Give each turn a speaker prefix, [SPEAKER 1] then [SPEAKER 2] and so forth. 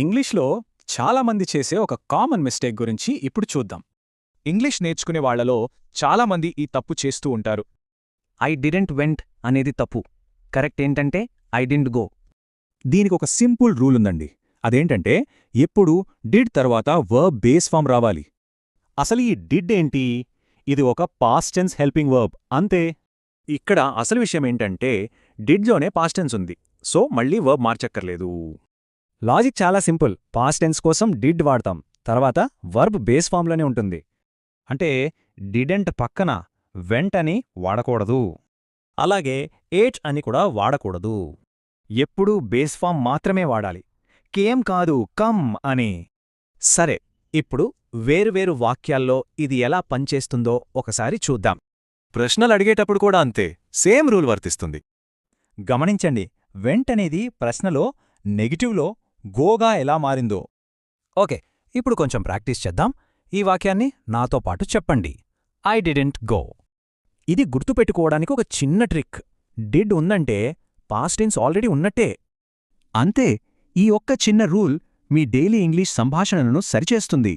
[SPEAKER 1] ఇంగ్లీష్లో చాలామంది చేసే ఒక కామన్ మిస్టేక్ గురించి ఇప్పుడు చూద్దాం.
[SPEAKER 2] ఇంగ్లీష్ నేర్చుకునే వాళ్లలో చాలామంది ఈ తప్పు చేస్తూ ఉంటారు.
[SPEAKER 3] ఐ డిడెంట్ వెంట్ అనేది తప్పు. కరెక్ట్ ఏంటంటే ఐ డింట్ గో.
[SPEAKER 4] దీనికొక సింపుల్ రూల్ ఉందండి. అదేంటంటే ఎప్పుడు డిడ్ తర్వాత వర్బ్ బేస్ ఫామ్ రావాలి. అసలు ఈ డిడ్ ఏంటి? ఇది ఒక పాస్ట్ టెన్స్ హెల్పింగ్ వర్బ్ అంతే. ఇక్కడ అసలు విషయమేంటంటే డిడ్లోనే పాస్ట్ టెన్స్ ఉంది, సో మళ్ళీ వర్బ్ మార్చక్కర్లేదు.
[SPEAKER 3] లాజిక్ చాలా సింపుల్. పాస్ట్ టెన్స్ కోసం డిడ్ వాడతాం, తర్వాత వర్బ్ బేస్ ఫామ్లోనే ఉంటుంది.
[SPEAKER 4] అంటే డిడెంట్ పక్కన వెంట్ అని వాడకూడదు, అలాగే ఏట్ అని కూడా వాడకూడదు. ఎప్పుడూ బేస్ ఫామ్ మాత్రమే వాడాలి, కేం కాదు కమ్ అని. సరే, ఇప్పుడు వేరువేరు వాక్యాల్లో ఇది ఎలా పనిచేస్తుందో ఒకసారి చూద్దాం.
[SPEAKER 5] ప్రశ్నలు అడిగేటప్పుడు కూడా అంతే, సేమ్ రూల్ వర్తిస్తుంది.
[SPEAKER 4] గమనించండి, వెంట్ అనేది ప్రశ్నలో నెగిటివ్లో గోగా ఎలా మారిందో.
[SPEAKER 3] ఓకే, ఇప్పుడు కొంచెం ప్రాక్టీస్ చేద్దాం. ఈ వాక్యాన్ని నాతో పాటు చెప్పండి. I didn't go. ఇది గుర్తుపెట్టుకోవడానికి ఒక చిన్న ట్రిక్. డిడ్ ఉందంటే పాస్ట్ టెన్స్ ఆల్రెడీ ఉన్నట్టే.
[SPEAKER 4] అంతే, ఈ ఒక్క చిన్న రూల్ మీ డైలీ ఇంగ్లీష్ సంభాషణను సరిచేస్తుంది.